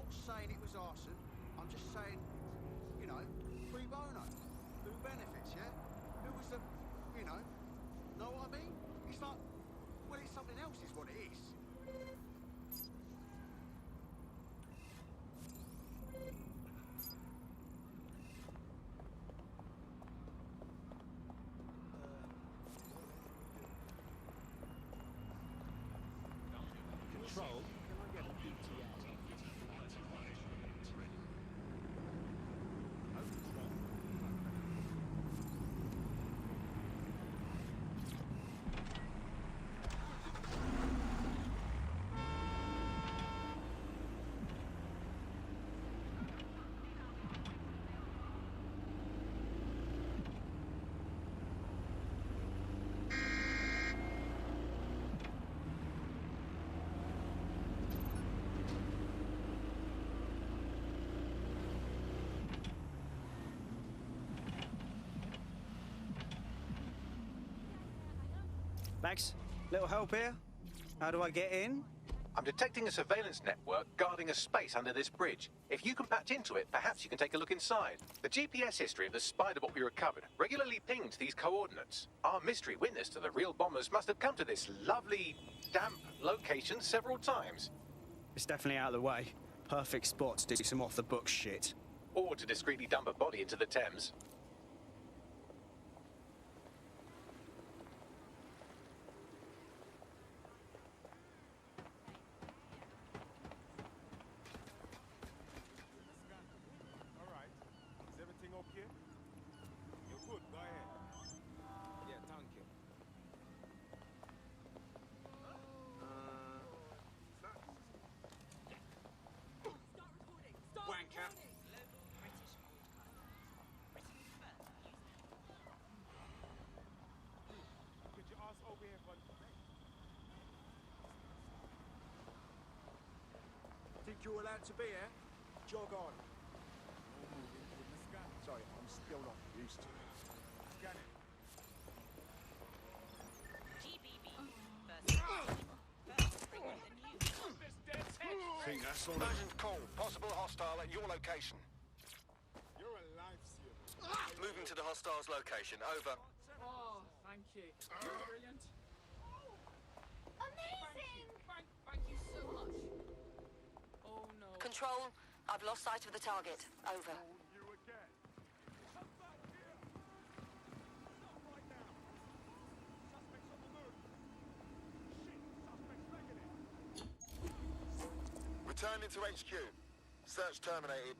not saying it was arson. I'm just saying, you know, pro bono. Who benefits, yeah? Who was the, you know what I mean? It's like, well, it's something else is what it is. Control. Can I get a ETA? Max, little help here? How do I get in? I'm detecting a surveillance network guarding a space under this bridge. If you can patch into it, perhaps you can take a look inside. The GPS history of the Spider-Bot we recovered regularly pings these coordinates. Our mystery witness to the real bombers must have come to this lovely, damp location several times. It's definitely out of the way. Perfect spot to do some off-the-book shit. Or to discreetly dump a body into the Thames. Think you're allowed to be here? Jog on. Sorry, I'm still not used to it. Scan it. GBB. First bring the news. Think that's all. Urgent call. Possible hostile at your location. You're a lifesaver. Moving to the hostile's location. Over. Oh, thank you. You're brilliant. Amazing! Thank you so much. Oh no. Control, I've lost sight of the target. Over. You again. Come back here. Not right now. Suspects on the move. Shit, suspects making it. Returning to HQ. Search terminated.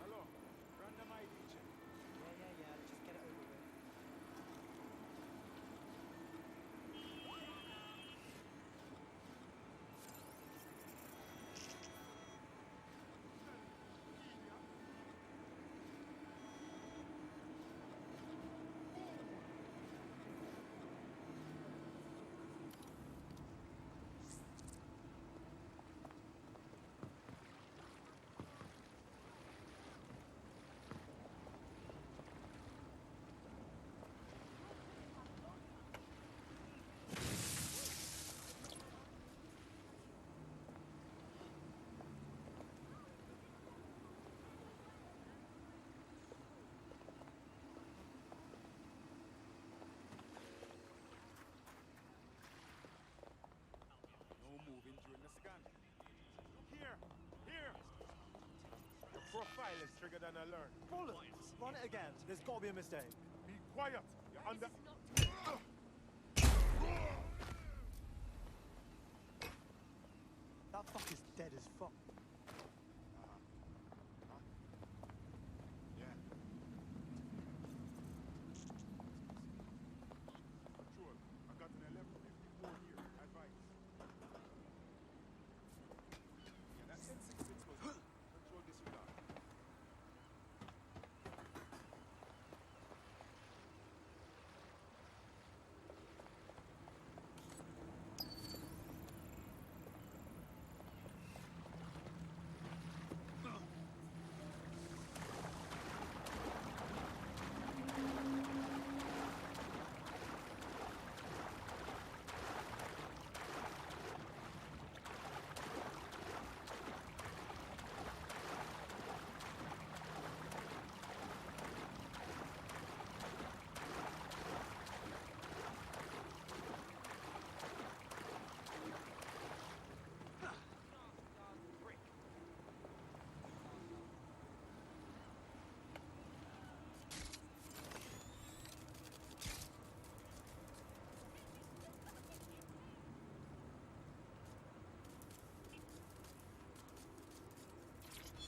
Hello. Random ID check. Yeah. Just get it over with. No moving during the scan. Here. Here. Your profile is triggered an alert. Bollocks! Run it again. There's got to be a mistake. Be quiet. You're under... That fucker's dead as fuck.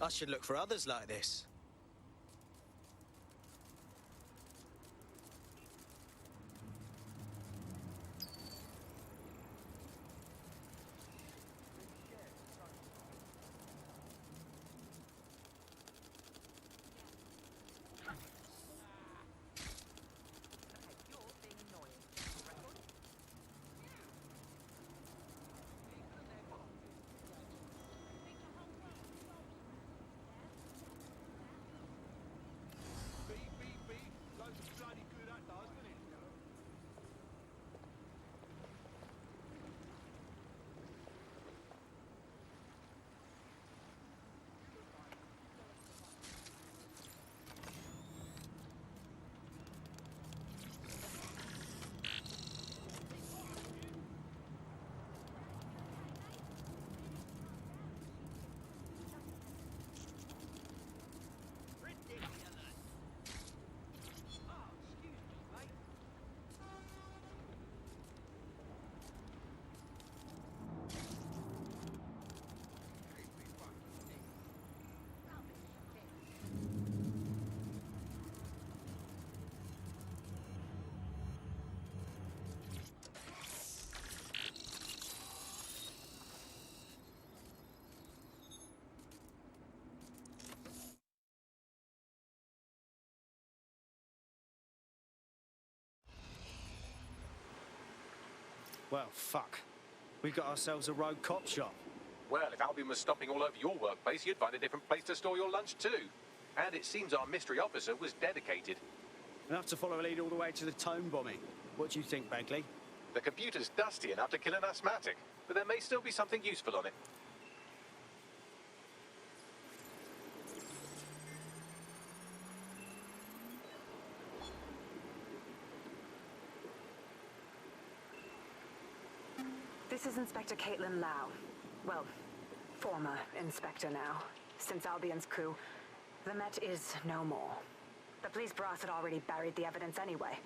I should look for others like this. Well, fuck. We got ourselves a rogue cop shop. Well, if Albion was stomping all over your workplace, you'd find a different place to store your lunch too. And it seems our mystery officer was dedicated. Enough to follow a lead all the way to the Tone bombing. What do you think, Bagley? The computer's dusty enough to kill an asthmatic, but there may still be something useful on it. This is Inspector Caitlin Lau. Well, former Inspector now. Since Albion's coup, the Met is no more. The police brass had already buried the evidence anyway.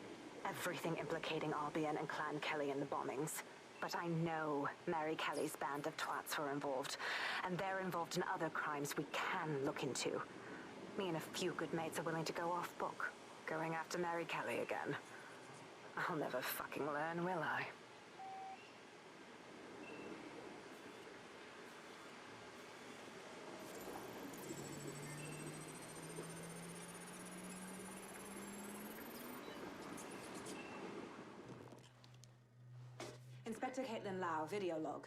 Everything implicating Albion and Clan Kelly in the bombings. But I know Mary Kelly's band of twats were involved, and they're involved in other crimes we can look into. Me and a few good mates are willing to go off book, going after Mary Kelly again. I'll never fucking learn, will I? Inspector Caitlin Lau, video log.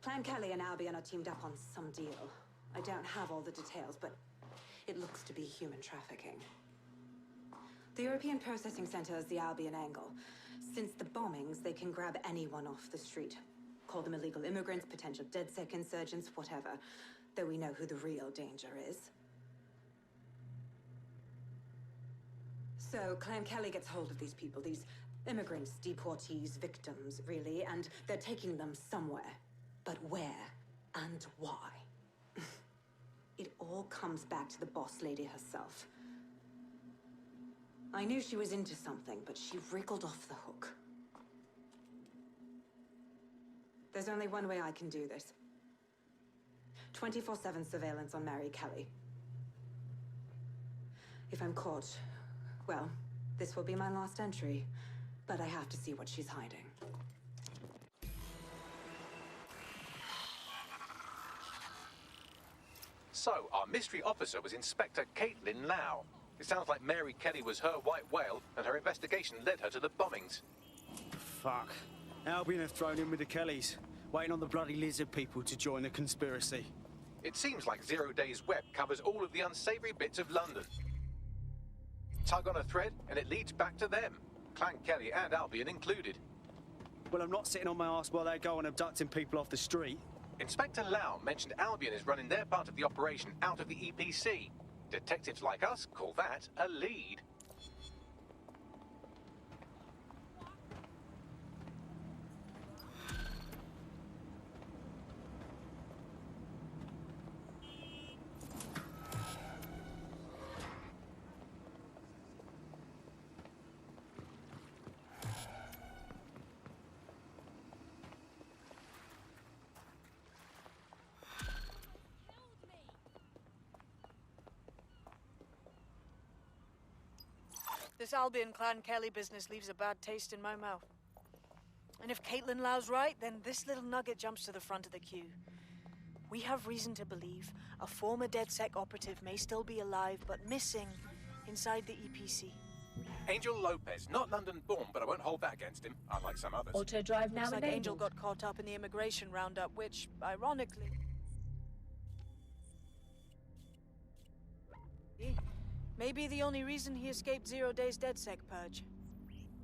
Clan Kelly and Albion are teamed up on some deal. I don't have all the details, but it looks to be human trafficking. The European Processing Center is the Albion angle. Since the bombings, they can grab anyone off the street. Call them illegal immigrants, potential DedSec insurgents, whatever. Though we know who the real danger is. So, Clan Kelly gets hold of these people, these immigrants, deportees, victims, really, and they're taking them somewhere. But where and why? It all comes back to the boss lady herself. I knew she was into something, but she wriggled off the hook. There's only one way I can do this. 24/7 surveillance on Mary Kelly. If I'm caught, well, this will be my last entry. But I have to see what she's hiding. So, our mystery officer was Inspector Caitlin Lau. It sounds like Mary Kelly was her white whale, and her investigation led her to the bombings. Fuck. Albion have thrown in with the Kellys, waiting on the bloody lizard people to join the conspiracy. It seems like Zero Days Web covers all of the unsavory bits of London. Tug on a thread, and it leads back to them. Clan Kelly and Albion included. Well, I'm not sitting on my ass while they go and abducting people off the street. Inspector Lau mentioned Albion is running their part of the operation out of the EPC. Detectives like us call that a lead. This Albion Clan Kelly business leaves a bad taste in my mouth. And if Caitlin Lau's right, then this little nugget jumps to the front of the queue. We have reason to believe a former DedSec operative may still be alive, but missing inside the EPC. Angel Lopez, not London-born, but I won't hold that against him, unlike some others. Auto drive now Looks like Angel enabled. got caught up in the immigration roundup, which, ironically... may be the only reason he escaped 0 days DedSec purge.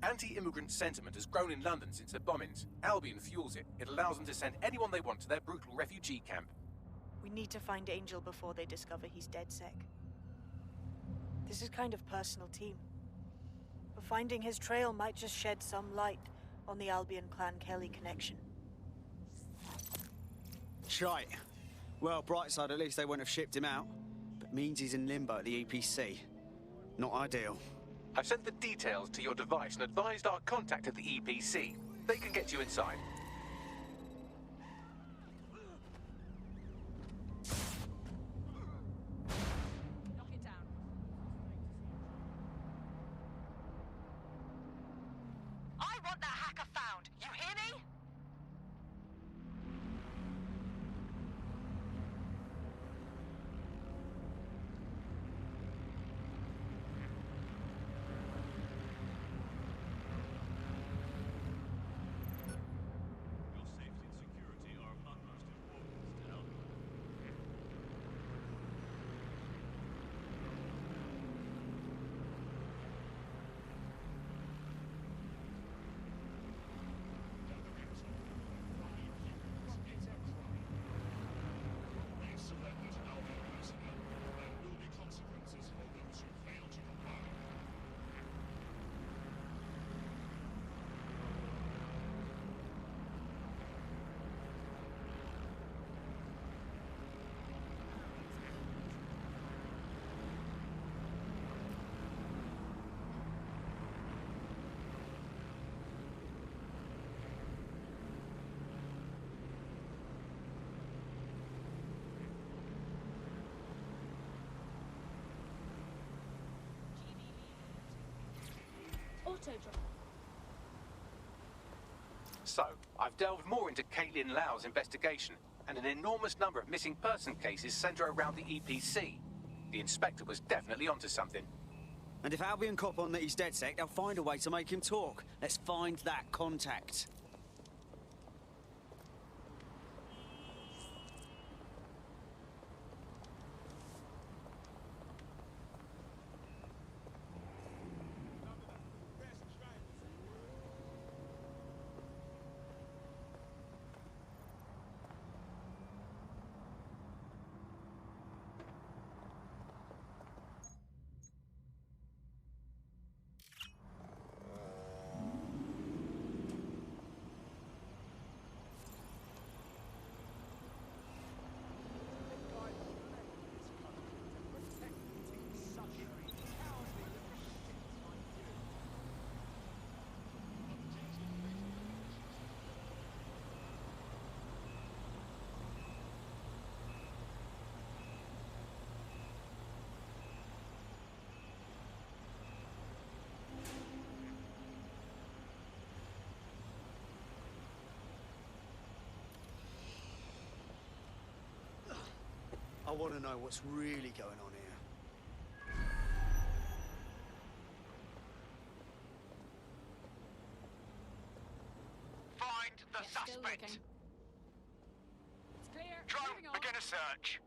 Anti-immigrant sentiment has grown in London since the bombings. Albion fuels it. It allows them to send anyone they want to their brutal refugee camp. We need to find Angel before they discover he's DedSec. This is kind of personal, team. But finding his trail might just shed some light on the Albion Clan Kelly connection. Shite. Well, bright side, at least they won't have shipped him out. But means he's in limbo at the EPC. Not ideal. I've sent the details to your device and advised our contact at the EPC. They can get you inside. Knock it down. I want that hacker found. You hear me? Your safety and security are of utmost importance to Albion. They surrendered Albion personnel. There will be consequences for those who fail to comply. Auto drive. So, I've delved more into Caitlin Lau's investigation, and an enormous number of missing person cases centre around the EPC. The inspector was definitely onto something. And if Albion cop on that he's DedSec, they'll find a way to make him talk. Let's find that contact. I want to know what's really going on here. Find the Yes, still suspect. looking. It's clear. Drone, Moving on. begin a search.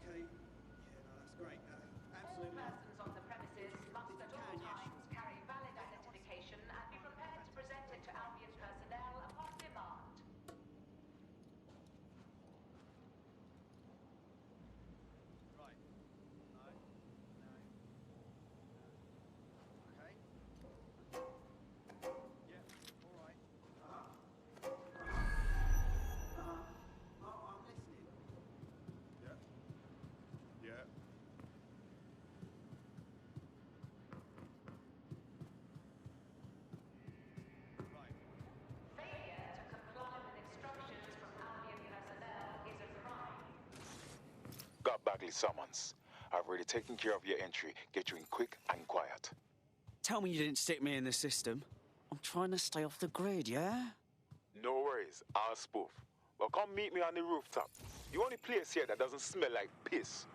Okay. Yeah, no, that's great. All persons on the premises must at all times carry police summons. I've already taken care of your entry. Get you in quick and quiet. Tell me you didn't stick me in the system. I'm trying to stay off the grid, yeah? No worries, I'll spoof. But come meet me on the rooftop. The only place here that doesn't smell like piss.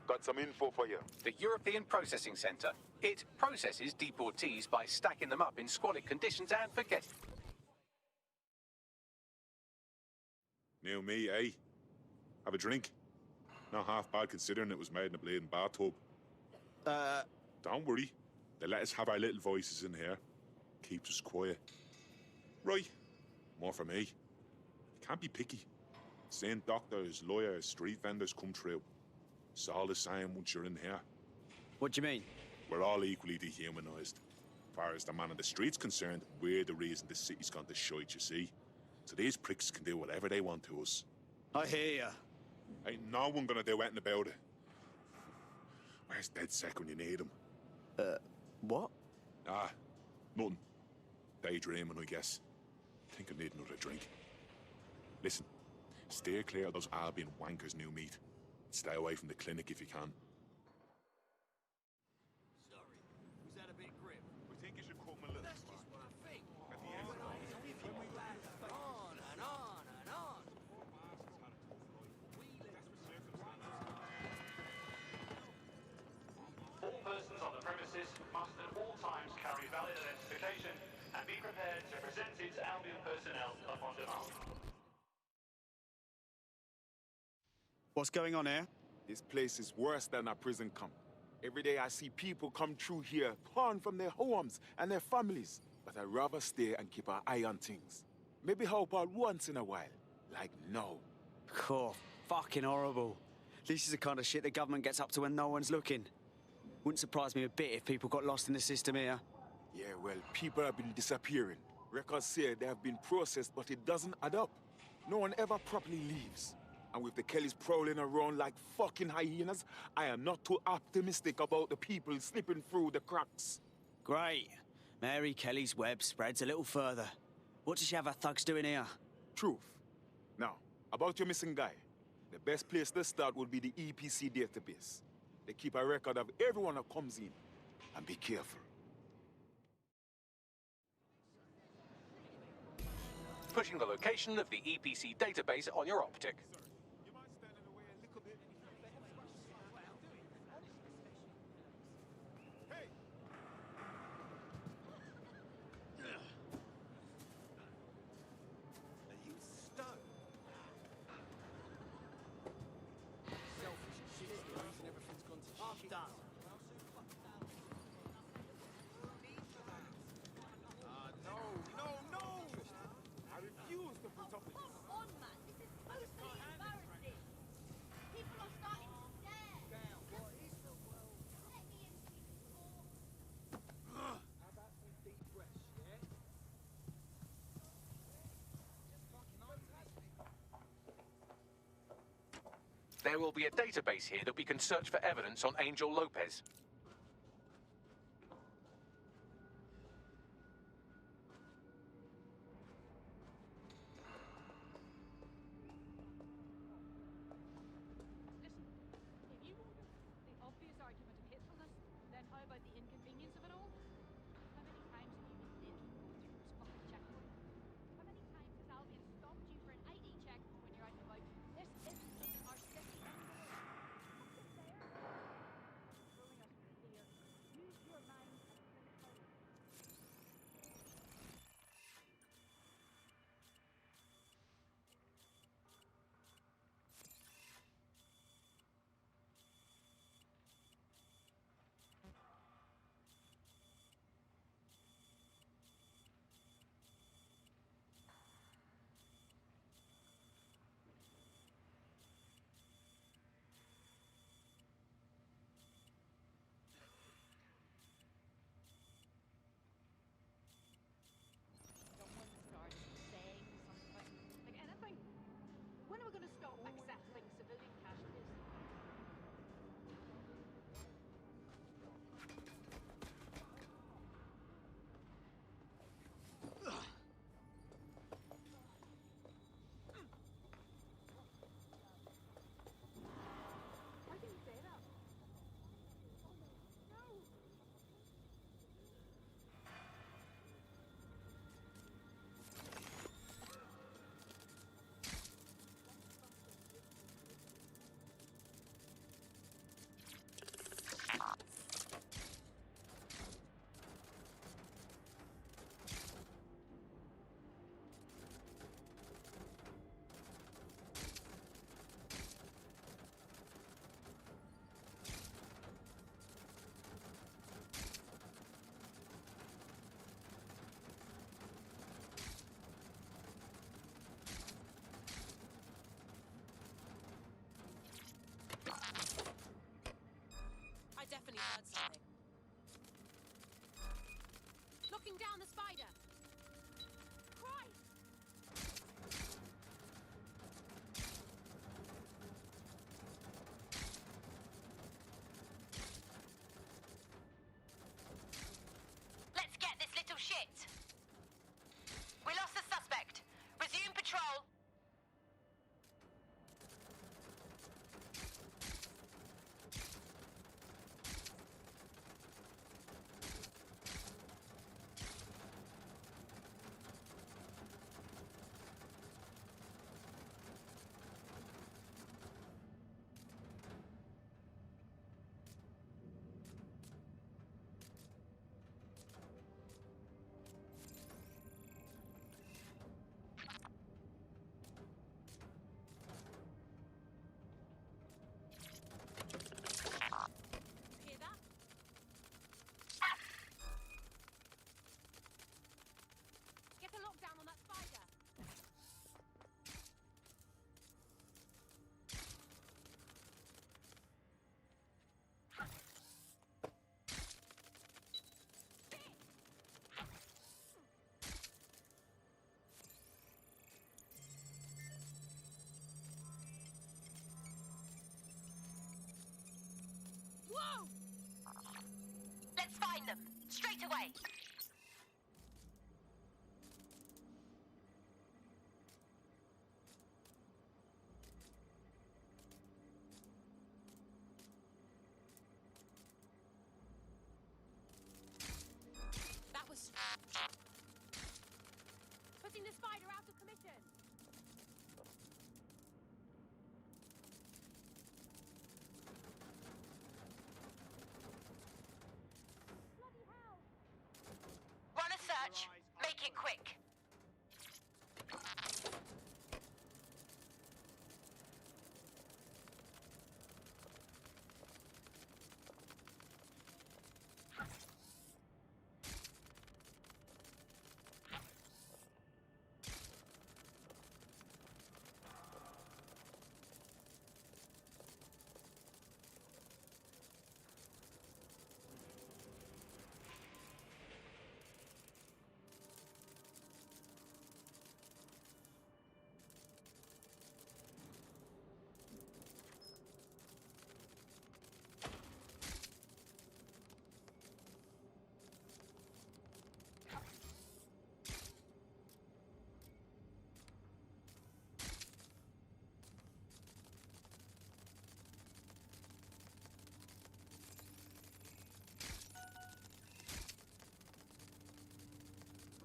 Got some info for you. The European Processing Centre. It processes deportees by stacking them up in squalid conditions and forgetting. New me, eh? Have a drink? Not half bad considering it was made in a bleeding bathtub. Don't worry. They let us have our little voices in here. Keeps us quiet. Right. More for me. You can't be picky. Seeing doctors, lawyers, street vendors come through. It's all the same once you're in here. What do you mean? We're all equally dehumanized. As far as the man on the street's concerned, we're the reason this city's gone to shite, you see. So these pricks can do whatever they want to us. I hear ya. Ain't no one gonna do anything about it. Where's DedSec when you need him? What? Ah, nothing. Daydreaming, I guess. Think I need another drink. Listen, steer clear of those Albion wankers, new meat. Stay away from the clinic if you can. Sorry, was that a bit grim? I think you should cut him a little That's just what I think. At the end of the day, On and on and on. All persons on the premises must at all times carry valid identification and be prepared to present it to Albion personnel upon demand. What's going on here? This place is worse than a prison camp. Every day I see people come through here, torn from their homes and their families. But I'd rather stay and keep an eye on things. Maybe help out once in a while. Like now. Cool. Fucking horrible. This is the kind of shit the government gets up to when no one's looking. Wouldn't surprise me a bit if people got lost in the system here. Yeah, well, people have been disappearing. Records say they have been processed, but it doesn't add up. No one ever properly leaves. And with the Kellys prowling around like fucking hyenas, I am not too optimistic about the people slipping through the cracks. Great. Mary Kelly's web spreads a little further. What does she have her thugs doing here? Truth. Now, about your missing guy. The best place to start would be the EPC database. They keep a record of everyone that comes in. And be careful. Pushing the location of the EPC database on your optic. you might stand in the way a little bit. Hey! Are you stoned? Selfish shit. The reason everything's gone to shit. I'm done. No! I refuse to put up with this. Come on, man. This is totally embarrassing. People are starting to stare. What is the world? Let me in, sweet sport. How about some deep breaths, yeah? There will be a database here that we can search for evidence on Angel Lopez. Listen, if you want the obvious argument of hatefulness, then how about the inconvenience of it all? How many times have you been late going through this fucking checkpoint? How many times has Albion stopped you for an ID check when you're out and about? This isn't our city anymore. heard something. Looking down the spider. Christ! Let's get this little shit. We lost the suspect. Resume patrol. Hear that? Get a lockdown on that spider. Whoa! Let's find them. Straight away. That was putting the spider out of commission. Bloody hell! Run a search. Make it quick.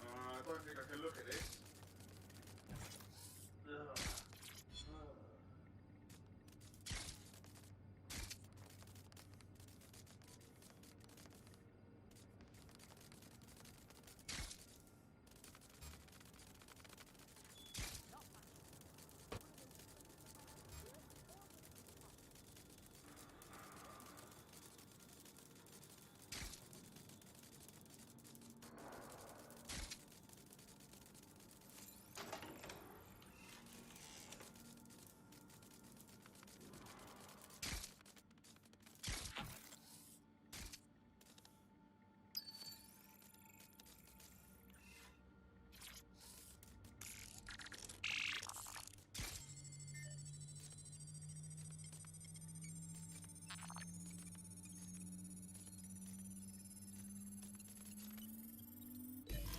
I don't think I can look at this.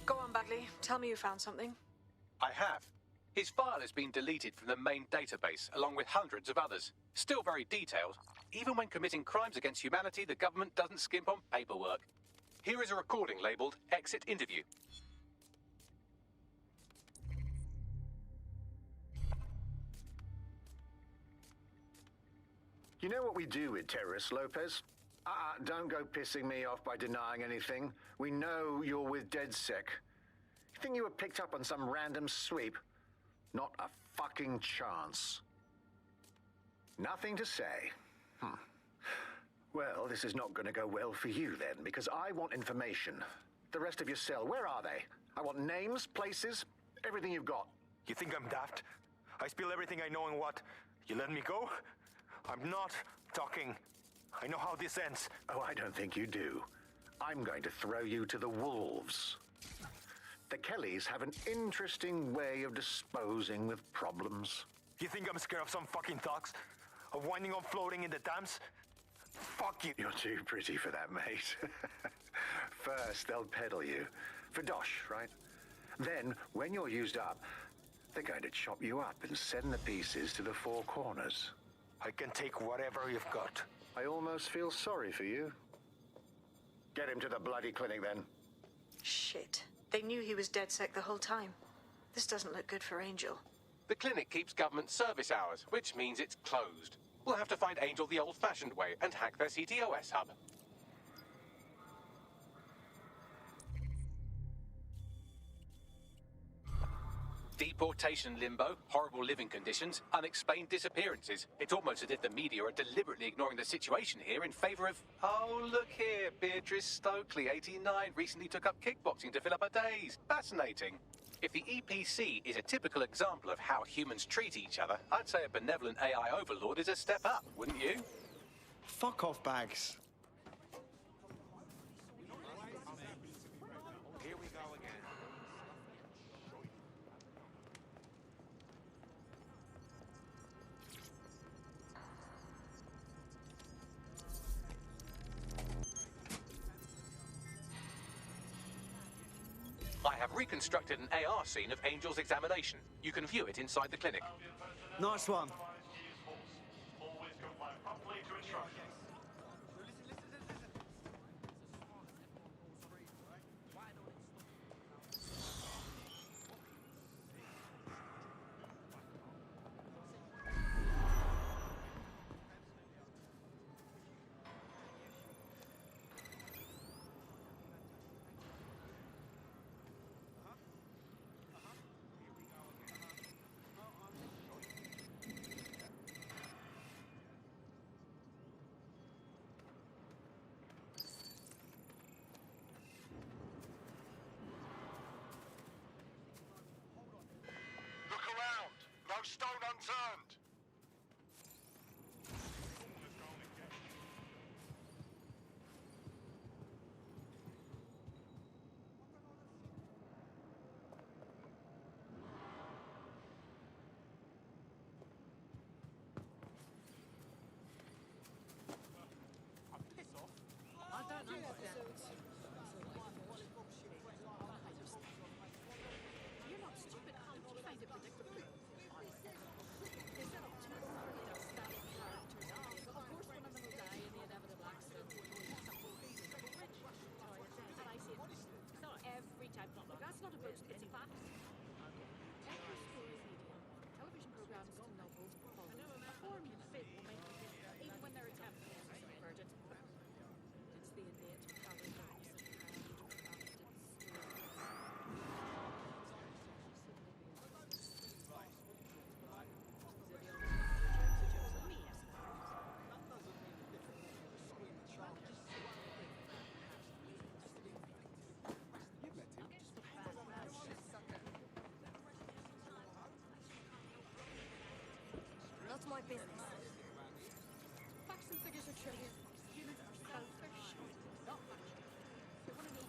Go on, Bagley. Tell me you found something. I have. His file has been deleted from the main database, along with hundreds of others. Still very detailed. Even when committing crimes against humanity, the government doesn't skimp on paperwork. Here is a recording labelled Exit Interview. You know what we do with terrorists, Lopez? Don't go pissing me off by denying anything. We know you're with DedSec. You think you were picked up on some random sweep? Not a fucking chance. Nothing to say. Well, this is not going to go well for you then, because I want information. The rest of your cell, where are they? I want names, places, everything you've got. You think I'm daft? I spill everything I know and what? You let me go? I'm not talking. I know how this ends. Oh, I don't think you do. I'm going to throw you to the wolves. The Kellys have an interesting way of disposing with problems. You think I'm scared of some fucking thugs? Of winding up floating in the dams? Fuck you. You're too pretty for that, mate. First, they'll peddle you. For dosh, right? Then, when you're used up, they're going to chop you up and send the pieces to the Four Corners. I can take whatever you've got. I almost feel sorry for you. Get him to the bloody clinic, then. Shit. They knew he was DedSec the whole time. This doesn't look good for Angel. The clinic keeps government service hours, which means it's closed. We'll have to find Angel the old-fashioned way and hack their CTOS hub. Deportation limbo, horrible living conditions, unexplained disappearances. It's almost as if the media are deliberately ignoring the situation here in favor of... Oh, look here, Beatrice Stokely, 89, recently took up kickboxing to fill up her days. Fascinating. If the EPC is a typical example of how humans treat each other, I'd say a benevolent AI overlord is a step up, wouldn't you? Fuck off, Bags. Here we go again. I have reconstructed an AR scene of Angel's examination. You can view it inside the clinic. Nice one. Always comply promptly to instructions. Look around. No stone unturned. You're not stupid. How did you find it predictable? my business. Facts and figures are trivial. Humans are selfish, not factual. They want to know.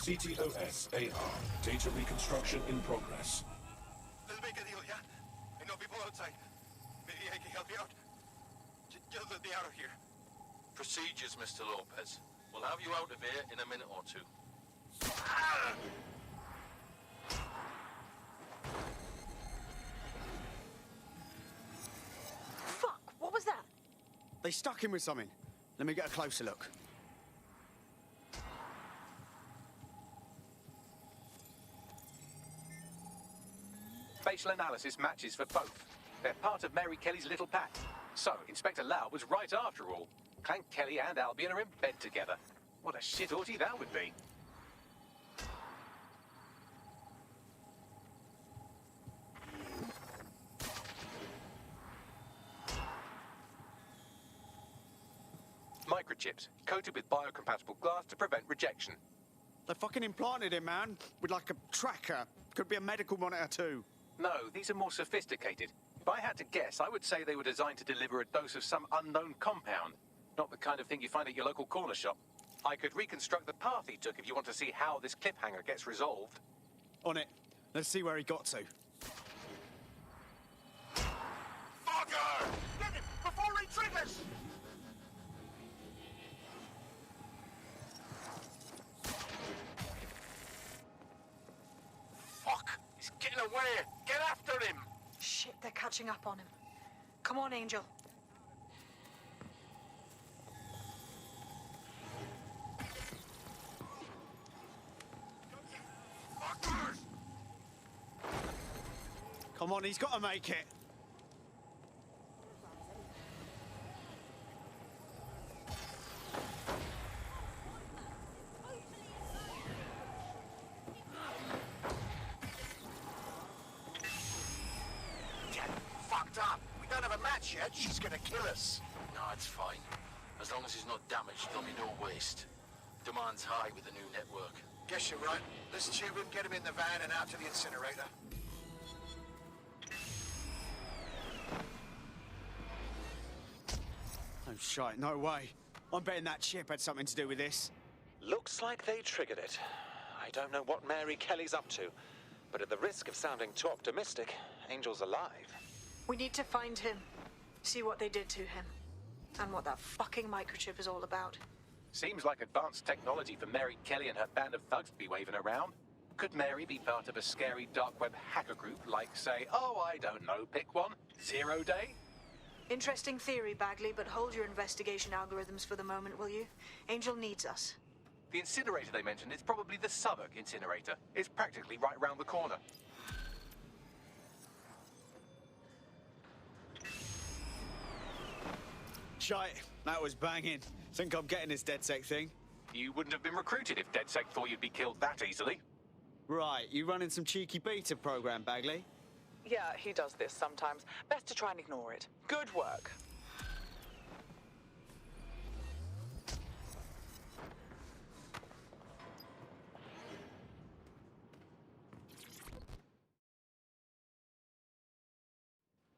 CTOS-AR. Data reconstruction in progress. Let's make a deal, yeah? I know people outside. Maybe I can help you out. Just let me out of here. Procedures, Mr. Lopez. We'll have you out of here in a minute or two. Fuck, what was that? They stuck him with something. Let me get a closer look. Facial analysis matches for both. They're part of Mary Kelly's little pack. So, Inspector Lau was right after all. Clank Kelly and Albion are in bed together. What a shit orgy that would be. Microchips, coated with biocompatible glass to prevent rejection. They fucking implanted him, man. With like a tracker. Could be a medical monitor too. No, these are more sophisticated. If I had to guess, I would say they were designed to deliver a dose of some unknown compound. Not the kind of thing you find at your local corner shop. I could reconstruct the path he took if you want to see how this cliffhanger gets resolved. On it. Let's see where he got to. Fucker! Get him before he triggers! Fuck! He's getting away! Get after him! Shit, they're catching up on him. Come on, Angel. Come on, he's got to make it. Get fucked up. We don't have a match yet. She's gonna kill us. No, it's fine. As long as he's not damaged, there'll be no waste. Demand's high with the new network. Guess you're right. Let's tube him, get him in the van and out to the incinerator. Oh, shite, no way. I'm betting that chip had something to do with this. Looks like they triggered it. I don't know what Mary Kelly's up to, but at the risk of sounding too optimistic, Angel's alive. We need to find him. See what they did to him. And what that fucking microchip is all about. Seems like advanced technology for Mary Kelly and her band of thugs to be waving around. Could Mary be part of a scary dark web hacker group like, say, oh, I don't know, pick one, Zero Day? Interesting theory, Bagley, but hold your investigation algorithms for the moment, will you? Angel needs us. The incinerator they mentioned is probably the Southwark incinerator. It's practically right round the corner. Shite, that was banging. Think I'm getting this DedSec thing? You wouldn't have been recruited if DedSec thought you'd be killed that easily. Right, you running some cheeky beta program, Bagley? Yeah, he does this sometimes. Best to try and ignore it. Good work.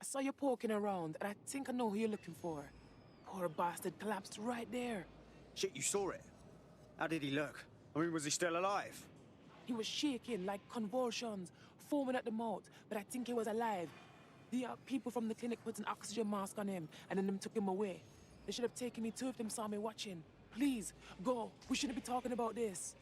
I saw you poking around, and I think I know who you're looking for. Poor bastard collapsed right there. Shit, you saw it? How did he look? I mean, was he still alive? He was shaking like convulsions, foaming at the mouth, but I think he was alive. The people from the clinic put an oxygen mask on him, and then them took him away. They should have taken me too if them saw me watching. Please, go. We shouldn't be talking about this.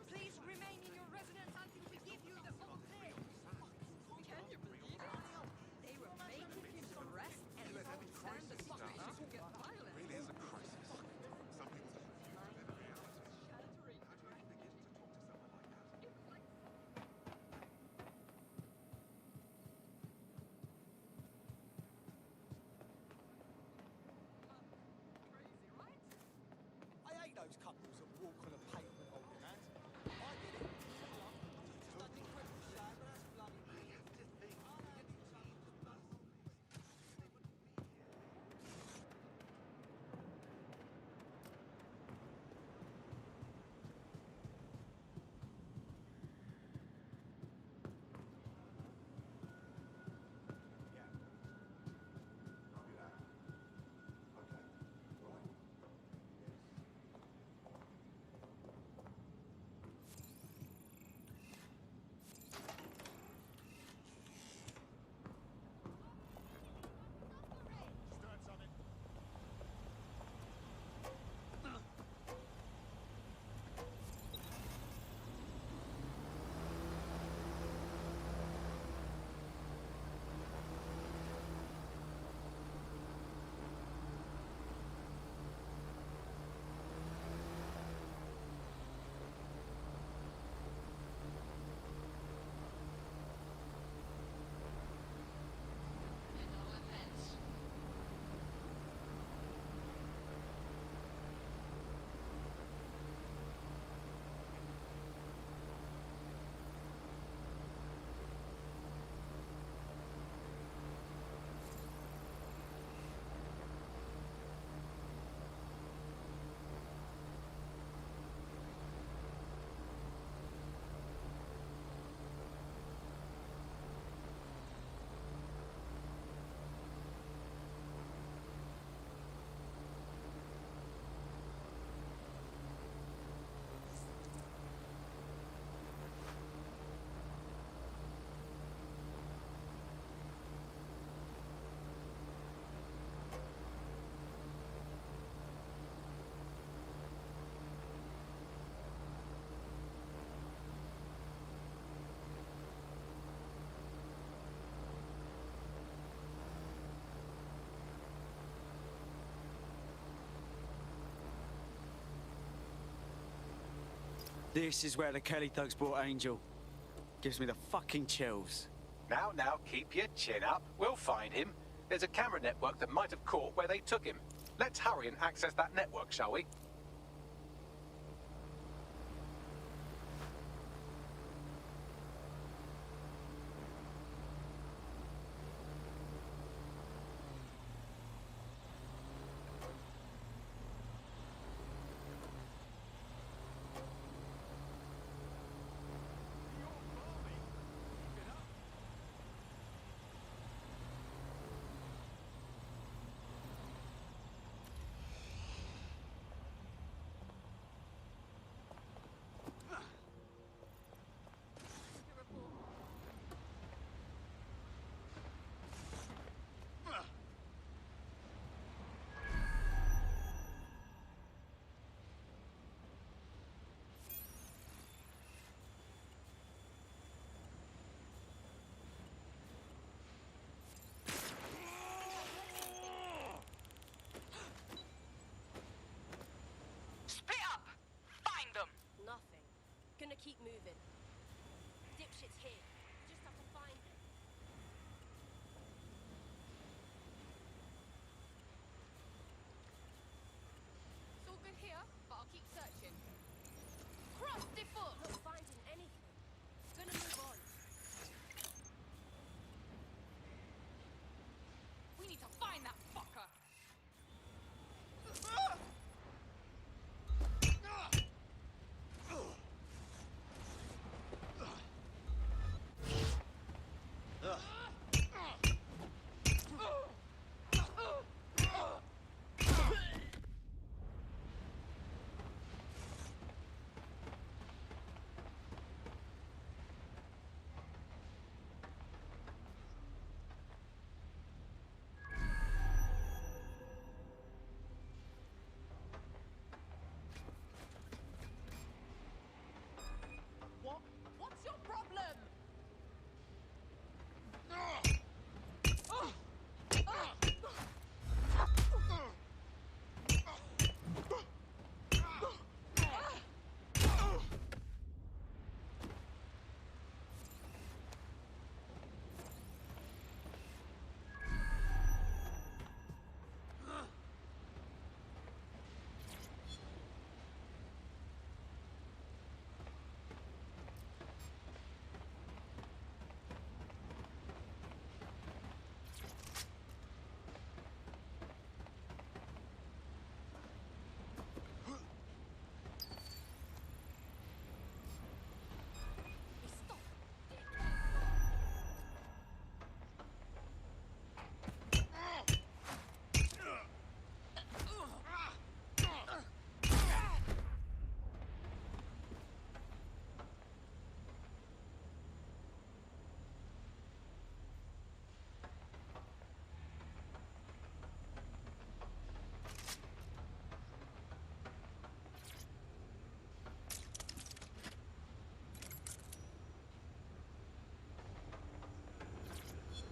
Please remain in your residence until we give you This is where the Kelly thugs brought Angel. Gives me the fucking chills. Now, keep your chin up. We'll find him. There's a camera network that might have caught where they took him. Let's hurry and access that network, shall we? Nothing. Gonna keep moving. Dipshit's here. Just have to find him. It's all good here, but I'll keep searching. Cross the foot! Not finding anything. Gonna move on. We need to find that fucker! What's your problem?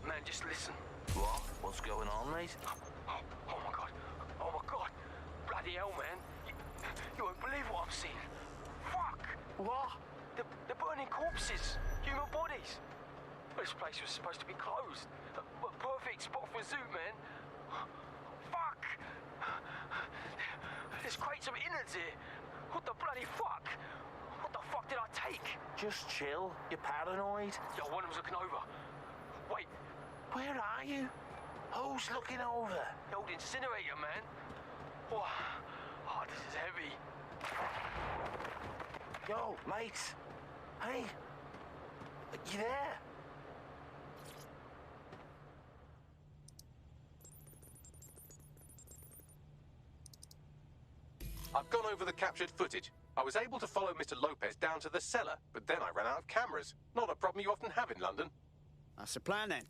Man, just listen. What? What's going on, mate? Oh my god. Oh my god. Bloody hell, man. You won't believe what I'm seeing. Fuck! What? They're burning corpses. Human bodies. This place was supposed to be closed. A perfect spot for a zoo, man. Fuck! There's crates of innards here. What the bloody fuck? What the fuck did I take? Just chill. You're paranoid. Yo, one of them's looking over. Wait. Where are you? Who's looking over? The old incinerator, man. Oh, this is heavy. Yo, mate. Hey. You there? I've gone over the captured footage. I was able to follow Mr. Lopez down to the cellar, but then I ran out of cameras. Not a problem you often have in London. That's the plan then.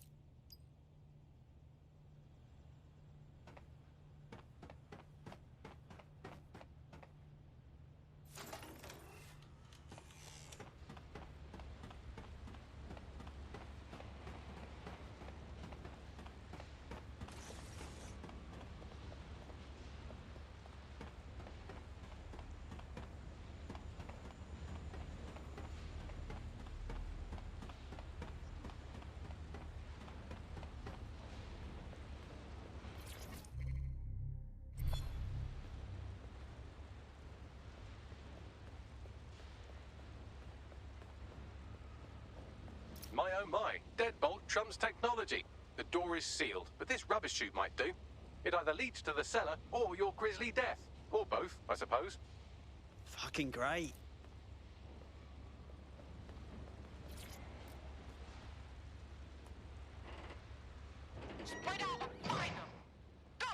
My oh my, deadbolt trumps technology. The door is sealed, but this rubbish chute might do. It either leads to the cellar or your grisly death. Or both, I suppose. Fucking great. Spread out and find them! Go!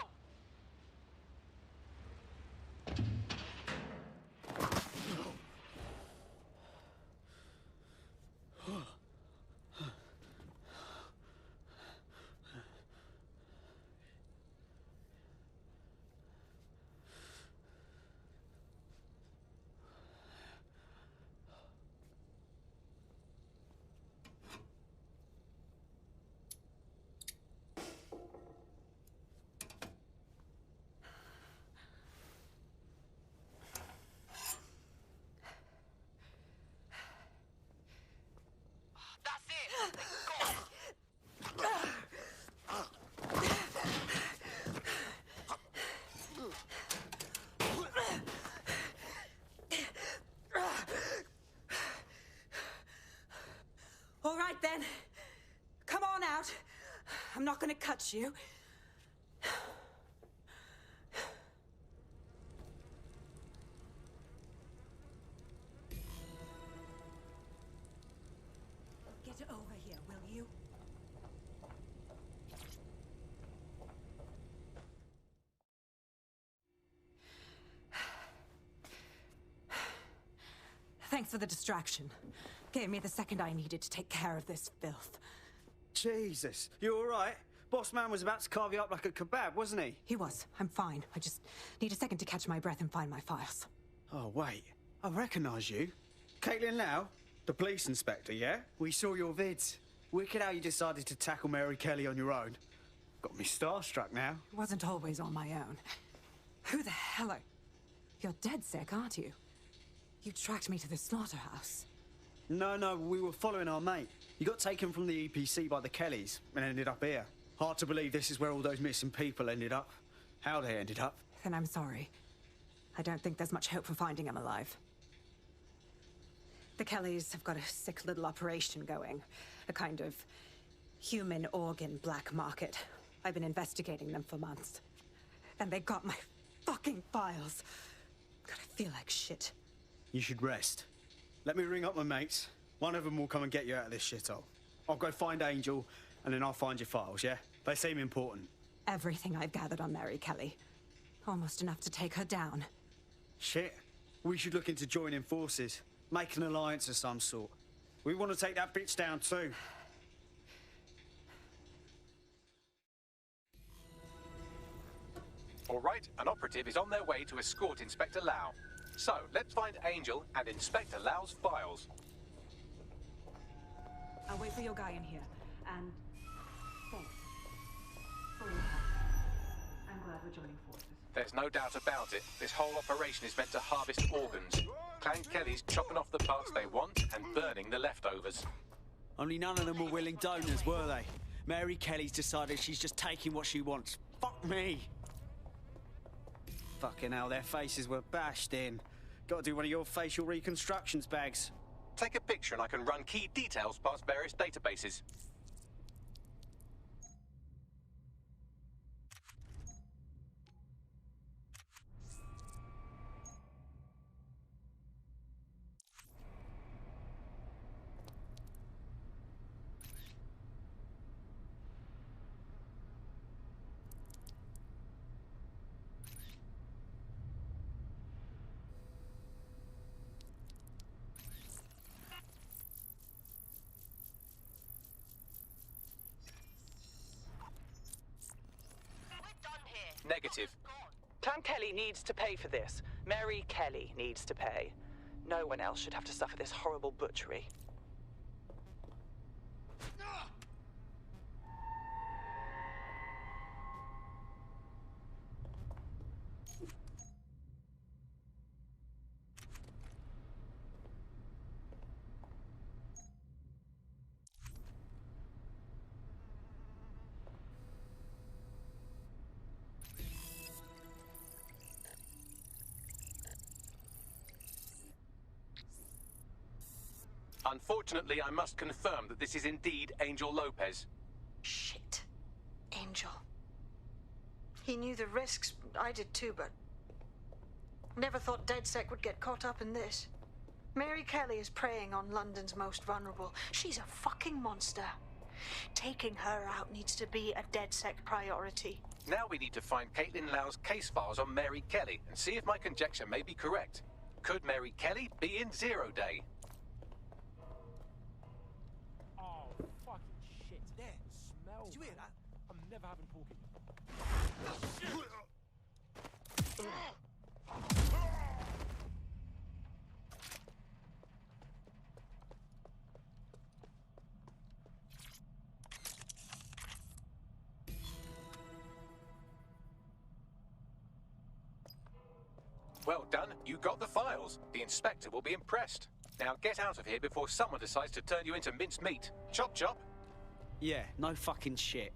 All right, then. Come on out. I'm not gonna cut you. Get over here, will you? Thanks for the distraction. Gave me the second I needed to take care of this filth. Jesus, you all right? Boss man was about to carve you up like a kebab, wasn't he? He was. I'm fine. I just need a second to catch my breath and find my files. Oh, wait. I recognise you. Caitlin Lau? The police inspector, yeah? We saw your vids. Wicked how you decided to tackle Mary Kelly on your own. Got me starstruck now. It wasn't always on my own. Who the hell are... You're dead sick, aren't you? You tracked me to the slaughterhouse. No, we were following our mate. He got taken from the EPC by the Kellys and ended up here. Hard to believe this is where all those missing people ended up. How they ended up. Then I'm sorry. I don't think there's much hope for finding him alive. The Kellys have got a sick little operation going. A kind of human organ black market. I've been investigating them for months. And they got my fucking files. God, I feel like shit. You should rest. Let me ring up my mates. One of them will come and get you out of this shithole. I'll go find Angel, and then I'll find your files, yeah? They seem important. Everything I've gathered on Mary Kelly. Almost enough to take her down. Shit. We should look into joining forces. Make an alliance of some sort. We want to take that bitch down too. All right, an operative is on their way to escort Inspector Lau. So, let's find Angel and Inspector Lau's files. I'll wait for your guy in here. And... thanks. For your help. I'm glad we're joining forces. There's no doubt about it. This whole operation is meant to harvest organs. Clan Kelly's chopping off the parts they want and burning the leftovers. Only none of them were willing donors, were they? Mary Kelly's decided she's just taking what she wants. Fuck me! Fucking hell, their faces were bashed in. Gotta do one of your facial reconstructions, Bags. Take a picture and I can run key details past various databases. Negative. Clan Kelly needs to pay for this. Mary Kelly needs to pay. No one else should have to suffer this horrible butchery. Unfortunately, I must confirm that this is indeed Angel Lopez. Shit. Angel. He knew the risks. I did too, but... never thought DedSec would get caught up in this. Mary Kelly is preying on London's most vulnerable. She's a fucking monster. Taking her out needs to be a DedSec priority. Now we need to find Caitlin Lau's case files on Mary Kelly and see if my conjecture may be correct. Could Mary Kelly be in Zero Day? Oh, fucking shit. There, smell. Did you hear that? I'm never having pork again. Well done, you got the files. The inspector will be impressed. Now get out of here before someone decides to turn you into minced meat. Chop chop. Yeah, no fucking shit.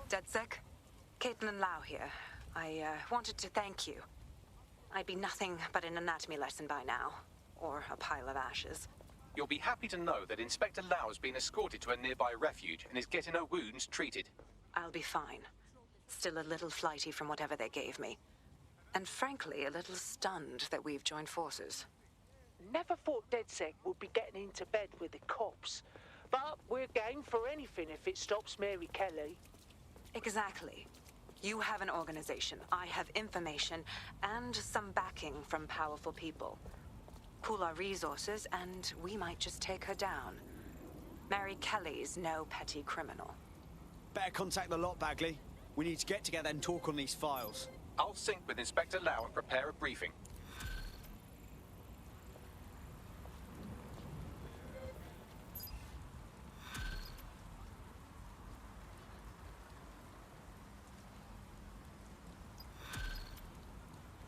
DedSec? Caitlin Lau here. I wanted to thank you. I'd be nothing but an anatomy lesson by now. Or a pile of ashes. You'll be happy to know that Inspector Lau has been escorted to a nearby refuge and is getting her wounds treated. I'll be fine. Still a little flighty from whatever they gave me. And frankly, a little stunned that we've joined forces. Never thought DedSec would be getting into bed with the cops. But we're game for anything if it stops Mary Kelly. Exactly. You have an organization, I have information, and some backing from powerful people. Pool our resources, and we might just take her down. Mary Kelly's no petty criminal. Better contact the lot, Bagley. We need to get together and talk on these files. I'll sync with Inspector Lau and prepare a briefing.